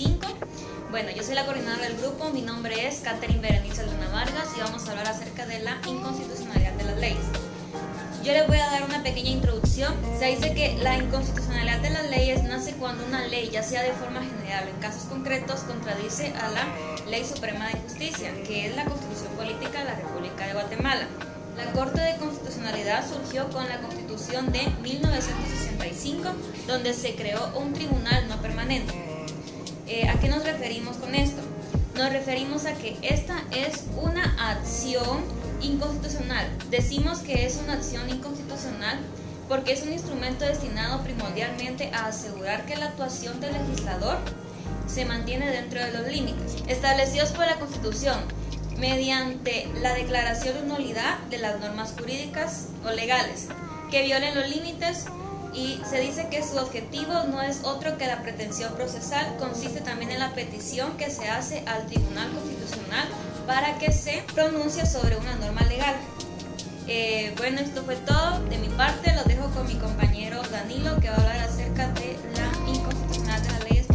65. Bueno, yo soy la coordinadora del grupo, mi nombre es Catherine Berenice Aldana Vargas y vamos a hablar acerca de la inconstitucionalidad de las leyes. Yo les voy a dar una pequeña introducción. Se dice que la inconstitucionalidad de las leyes nace cuando una ley, ya sea de forma general o en casos concretos, contradice a la Ley Suprema de Justicia, que es la Constitución Política de la República de Guatemala. La Corte de Constitucionalidad surgió con la Constitución de 1965, donde se creó un tribunal no permanente. ¿A qué nos referimos con esto? Nos referimos a que esta es una acción inconstitucional. Decimos que es una acción inconstitucional porque es un instrumento destinado primordialmente a asegurar que la actuación del legislador se mantiene dentro de los límites establecidos por la Constitución mediante la declaración de nulidad de las normas jurídicas o legales que violen los límites, y se dice que su objetivo no es otro que la pretensión procesal. Consiste también en la petición que se hace al Tribunal Constitucional para que se pronuncie sobre una norma legal. Bueno, esto fue todo de mi parte. Los dejo con mi compañero Danilo, que va a hablar acerca de la inconstitucionalidad de las leyes.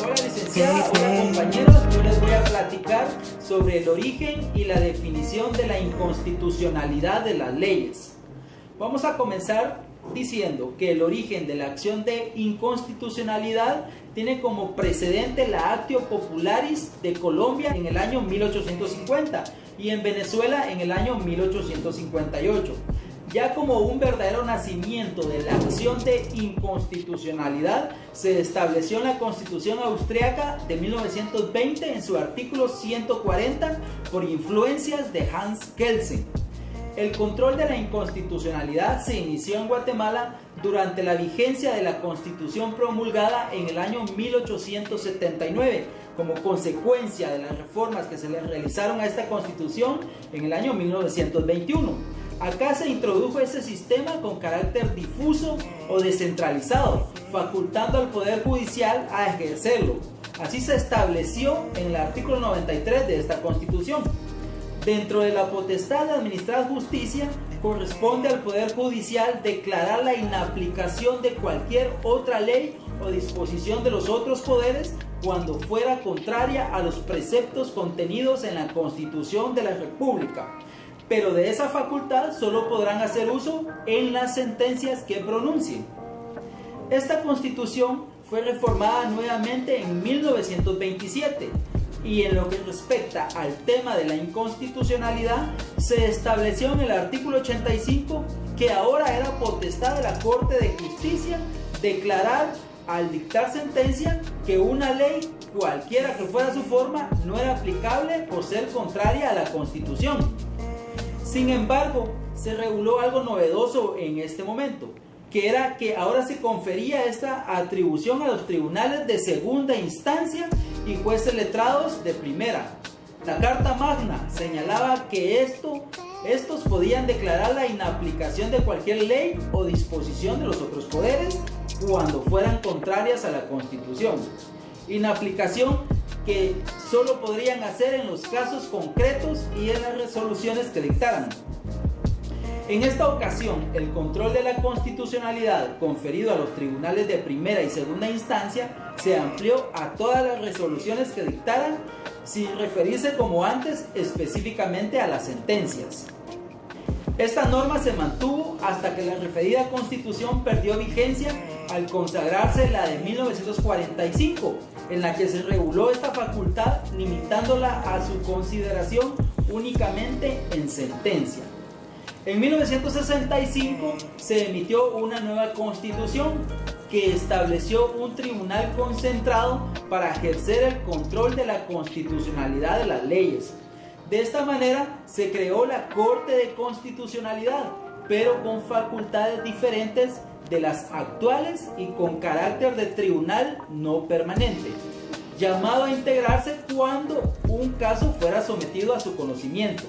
Hola licenciada, hola compañeros, yo les voy a platicar sobre el origen y la definición de la inconstitucionalidad de las leyes. Vamos a comenzar diciendo que el origen de la acción de inconstitucionalidad tiene como precedente la Actio Popularis de Colombia en el año 1850 y en Venezuela en el año 1858. Ya como un verdadero nacimiento de la acción de inconstitucionalidad, se estableció en la Constitución Austriaca de 1920 en su artículo 140 por influencias de Hans Kelsen. El control de la inconstitucionalidad se inició en Guatemala durante la vigencia de la Constitución promulgada en el año 1879, como consecuencia de las reformas que se le realizaron a esta Constitución en el año 1921. Acá se introdujo ese sistema con carácter difuso o descentralizado, facultando al Poder Judicial a ejercerlo. Así se estableció en el artículo 93 de esta Constitución. Dentro de la potestad de administrar justicia, corresponde al Poder Judicial declarar la inaplicación de cualquier otra ley o disposición de los otros poderes cuando fuera contraria a los preceptos contenidos en la Constitución de la República. Pero de esa facultad solo podrán hacer uso en las sentencias que pronuncien. Esta Constitución fue reformada nuevamente en 1927 y en lo que respecta al tema de la inconstitucionalidad se estableció en el artículo 85 que ahora era potestad de la Corte de Justicia declarar al dictar sentencia que una ley, cualquiera que fuera su forma, no era aplicable por ser contraria a la Constitución. Sin embargo, se reguló algo novedoso en este momento, que era que ahora se confería esta atribución a los tribunales de segunda instancia y jueces letrados de primera. La Carta Magna señalaba que estos podían declarar la inaplicación de cualquier ley o disposición de los otros poderes cuando fueran contrarias a la Constitución. Inaplicación que solo podrían hacer en los casos concretos y en las resoluciones que dictaran. En esta ocasión, el control de la constitucionalidad conferido a los tribunales de primera y segunda instancia se amplió a todas las resoluciones que dictaran, sin referirse como antes específicamente a las sentencias. Esta norma se mantuvo hasta que la referida Constitución perdió vigencia al consagrarse la de 1945, en la que se reguló esta facultad limitándola a su consideración únicamente en sentencia. En 1965 se emitió una nueva Constitución que estableció un tribunal concentrado para ejercer el control de la constitucionalidad de las leyes. De esta manera se creó la Corte de Constitucionalidad, pero con facultades diferentes de las actuales y con carácter de tribunal no permanente, llamado a integrarse cuando un caso fuera sometido a su conocimiento.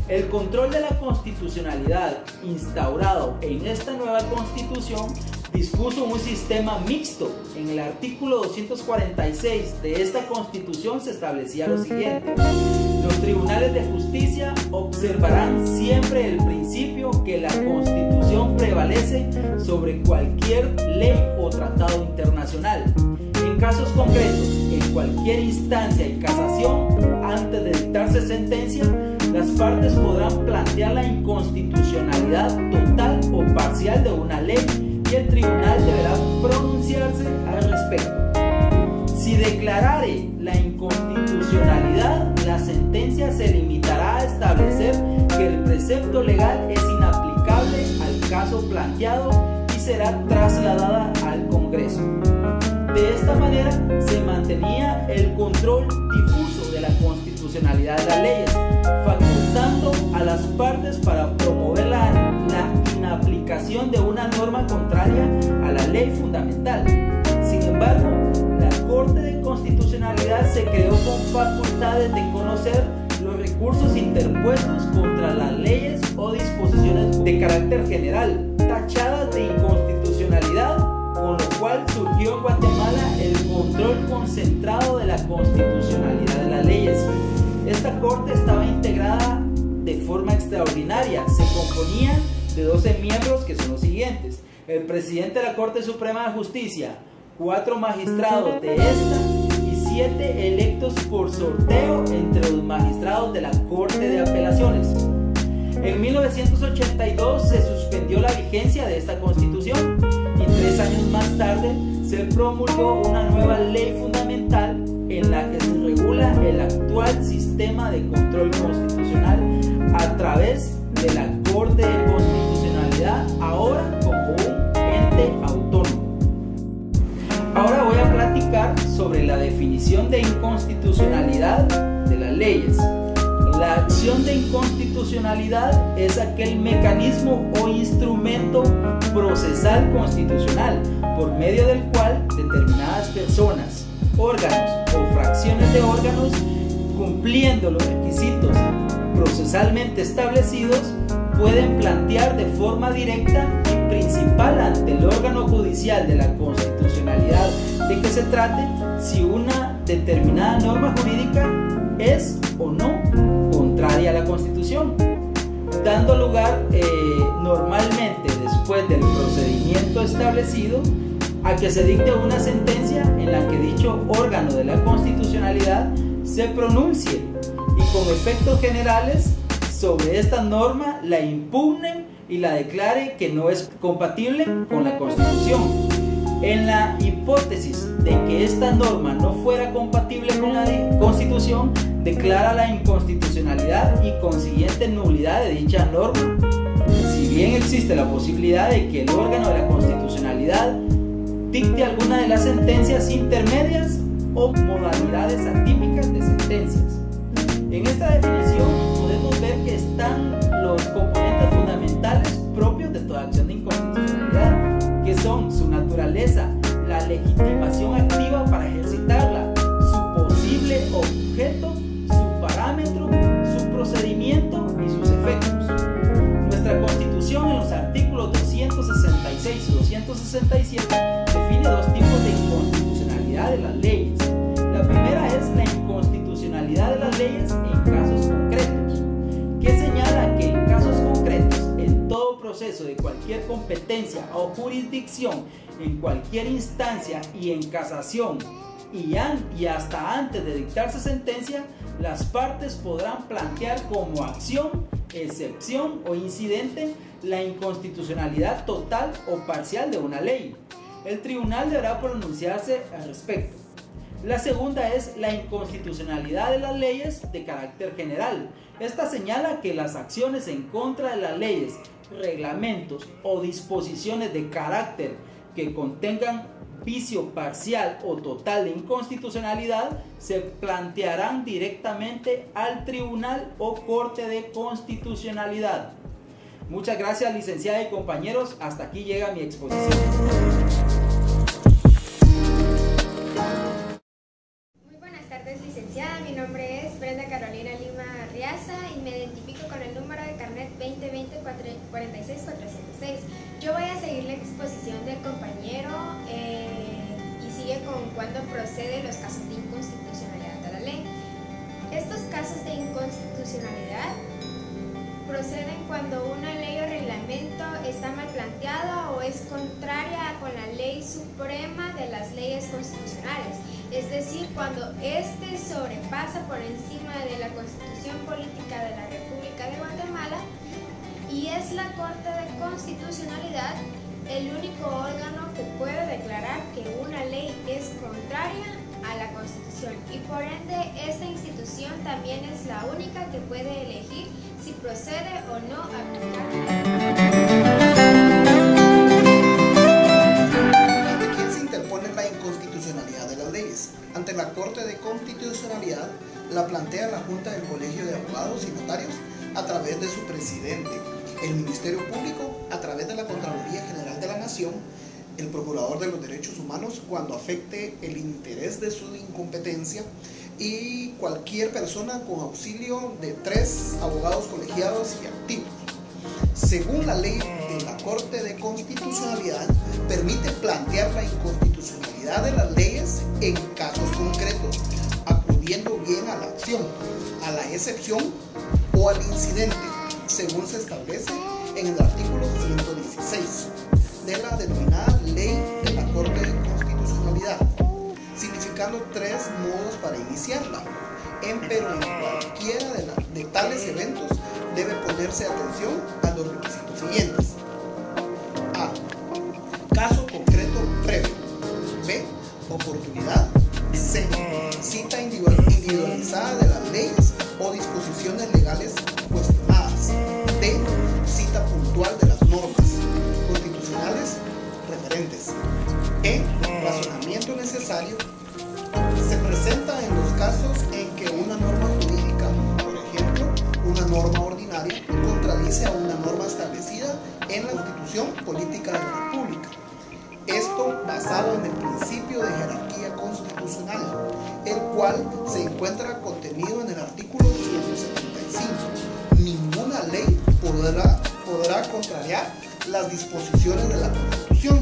El control de la constitucionalidad instaurado en esta nueva Constitución dispuso un sistema mixto. En el artículo 246 de esta Constitución se establecía lo siguiente: los tribunales de justicia observarán siempre el principio que la Constitución prevalece sobre cualquier ley o tratado internacional. En casos concretos, en cualquier instancia y casación, antes de dictarse sentencia, las partes podrán plantear la inconstitucionalidad total o parcial de una ley y el tribunal deberá pronunciarse al respecto. Si declarare la inconstitucionalidad, la sentencia se limitará a establecer que el precepto legal es inaplicable al caso planteado y será trasladada al Congreso. De esta manera se mantenía el control difuso de la constitucionalidad de las leyes, facultando a las partes para promover la inaplicación de una norma contraria a la ley fundamental. Sin embargo, la Corte de Constitucionalidad se creó con facultades de conocer los recursos interpuestos contra las leyes o disposiciones de carácter general, tachadas de inconstitucionalidad, con lo cual surgió en Guatemala el control concentrado de la constitucionalidad de las leyes. Esta Corte estaba integrada de forma extraordinaria, se componía de 12 miembros que son los siguientes: el presidente de la Corte Suprema de Justicia, 4 magistrados de esta y 7 electos por sorteo entre los magistrados de la Corte de Apelaciones. En 1982 se suspendió la vigencia de esta Constitución y 3 años más tarde se promulgó una nueva ley fundamental en la que se regula el actual sistema de control constitucional a través de la Corte de Constitucionalidad, ahora como un ente autónomo. Ahora voy a platicar sobre la definición de inconstitucionalidad de las leyes. La acción de inconstitucionalidad es aquel mecanismo o instrumento procesal constitucional por medio del cual determinadas personas, órganos o fracciones de órganos, cumpliendo los requisitos procesalmente establecidos, pueden plantear de forma directa y principal ante el órgano judicial de la constitucionalidad de que se trate si una determinada norma jurídica es o no contraria a la Constitución, dando lugar normalmente después del procedimiento establecido a que se dicte una sentencia en la que dicho órgano de la constitucionalidad se pronuncie y con efectos generales sobre esta norma la impugnen y la declare que no es compatible con la Constitución. En la hipótesis de que esta norma no fuera compatible con la Constitución, declara la inconstitucionalidad y consiguiente nulidad de dicha norma, si bien existe la posibilidad de que el órgano de la constitucionalidad dicte alguna de las sentencias intermedias o modalidades atípicas de sentencias. En esta definición podemos ver que están los componentes fundamentales propios de toda acción de inconstitucionalidad, que son su naturaleza, la legitimación activa para ejercitarla, su posible objeto, su parámetro, su procedimiento y sus efectos. Nuestra Constitución, en los artículos 266 y 267, define 2 tipos de inconstitucionalidad de las leyes. La primera es la inconstitucionalidad de las leyes en casos concretos, que señala que en casos concretos, en todo proceso de cualquier competencia o jurisdicción, en cualquier instancia y en casación, y hasta antes de dictarse sentencia, las partes podrán plantear como acción, excepción o incidente la inconstitucionalidad total o parcial de una ley. El tribunal deberá pronunciarse al respecto. La segunda es la inconstitucionalidad de las leyes de carácter general. Esta señala que las acciones en contra de las leyes, reglamentos o disposiciones de carácter que contengan vicio parcial o total de inconstitucionalidad se plantearán directamente al tribunal o corte de constitucionalidad. Muchas gracias, licenciada y compañeros. Hasta aquí llega mi exposición. Muy buenas tardes, licenciada. Mi nombre es Brenda Carolina Lima Arriaza y me identifico con el número de carnet 2020 46406. Yo voy a seguir la exposición del compañero y sigue con cuándo proceden los casos de inconstitucionalidad de la ley. Estos casos de inconstitucionalidad proceden cuando una ley o reglamento está mal planteada o es contraria con la ley suprema de las leyes constitucionales, es decir, cuando éste sobrepasa por encima de la Constitución Política de la República de Guatemala, y es la Corte de Constitucionalidad el único órgano que puede declarar que una ley es contraria a la Constitución, y por ende esta institución también es la única que puede elegir si procede o no aplicar la ley. ¿Ante quién se interpone la inconstitucionalidad de las leyes? Ante la Corte de Constitucionalidad la plantea la Junta del Colegio de Abogados y Notarios a través de su presidente, el Ministerio Público a través de la Contraloría General de la Nación, el Procurador de los Derechos Humanos cuando afecte el interés de su incompetencia, y cualquier persona con auxilio de 3 abogados colegiados y activos. Según la ley de la Corte de Constitucionalidad, permite plantear la inconstitucionalidad de las leyes en casos concretos, acudiendo bien a la acción, a la excepción o al incidente, según se establece en el artículo 116 de la denominada Ley de la Corte de Constitucionalidad, significando 3 modos para iniciarla. Pero en cualquiera de tales eventos debe ponerse atención a los requisitos siguientes. A. Caso concreto previo. B. Oportunidad. C. Cita individualizada de las leyes o disposiciones legales cuestionadas. D. Cita puntual de las normas constitucionales referentes. E. Razonamiento necesario. Se presenta en los casos en que una norma jurídica, por ejemplo, una norma ordinaria, contradice a una norma establecida en la Constitución Política de la República. Esto basado en el principio de jerarquía constitucional, el cual se encuentra contenido en el artículo 175. Ninguna ley podrá contrariar las disposiciones de la Constitución.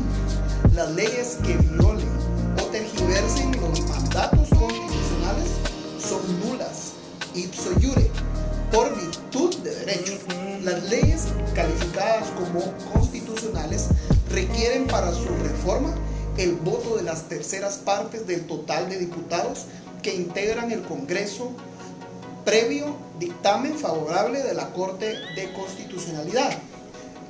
Las leyes que violen o tergiversen los mandatos constitucionales son nulas, ipso iure, por virtud de derecho. Las leyes calificadas como constitucionales requieren para su reforma el voto de las terceras partes del total de diputados que integran el Congreso, previo dictamen favorable de la Corte de Constitucionalidad.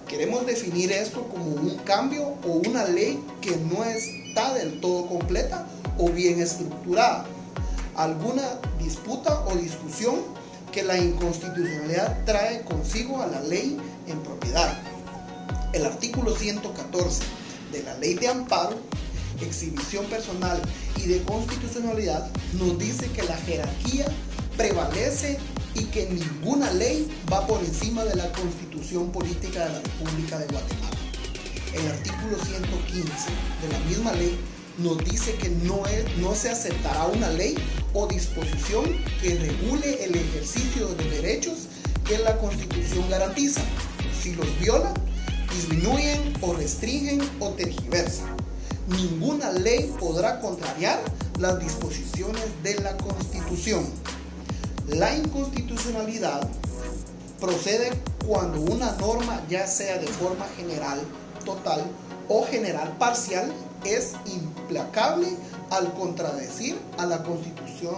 Queremos definir esto como un cambio o una ley que no está del todo completa o bien estructurada. Alguna disputa o discusión que la inconstitucionalidad trae consigo a la ley en propiedad. El artículo 114 de la Ley de Amparo, Exhibición Personal y de Constitucionalidad nos dice que la jerarquía prevalece y que ninguna ley va por encima de la Constitución Política de la República de Guatemala. El artículo 115 de la misma ley nos dice que no se aceptará una ley o disposición que regule el ejercicio de derechos que la Constitución garantiza, si los viola, disminuyen o restringen o tergiversan. Ninguna ley podrá contrariar las disposiciones de la Constitución. La inconstitucionalidad procede cuando una norma, ya sea de forma general, total o general parcial, es implacable al contradecir a la Constitución,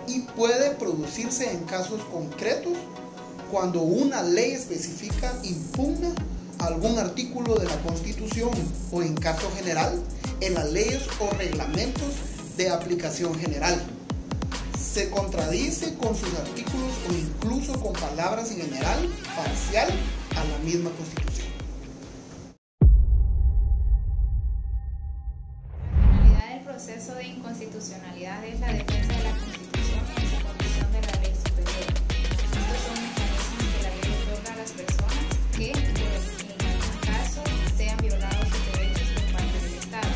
y puede producirse en casos concretos cuando una ley específica impugna algún artículo de la Constitución, o en caso general en las leyes o reglamentos de aplicación general. Se contradice con sus artículos o incluso con palabras en general parcial a la misma Constitución. La finalidad del proceso de inconstitucionalidad es la defensa de la Constitución en su condición de la ley superior. Estos son mecanismos que la ley otorga a las personas que, en algún caso, sean violados sus derechos por parte del Estado,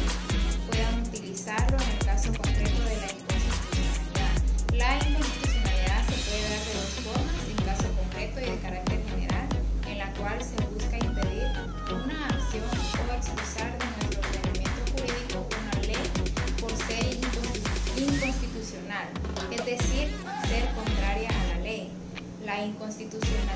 puedan utilizarlo en el caso concreto de la inconstitucionalidad. La inconstitucionalidad se puede dar de dos formas: en caso concreto y de carácter general, en la cual se busca impedir una acción o expulsar de nuestro ordenamiento jurídico una ley por ser inconstitucional, La inconstitucionalidad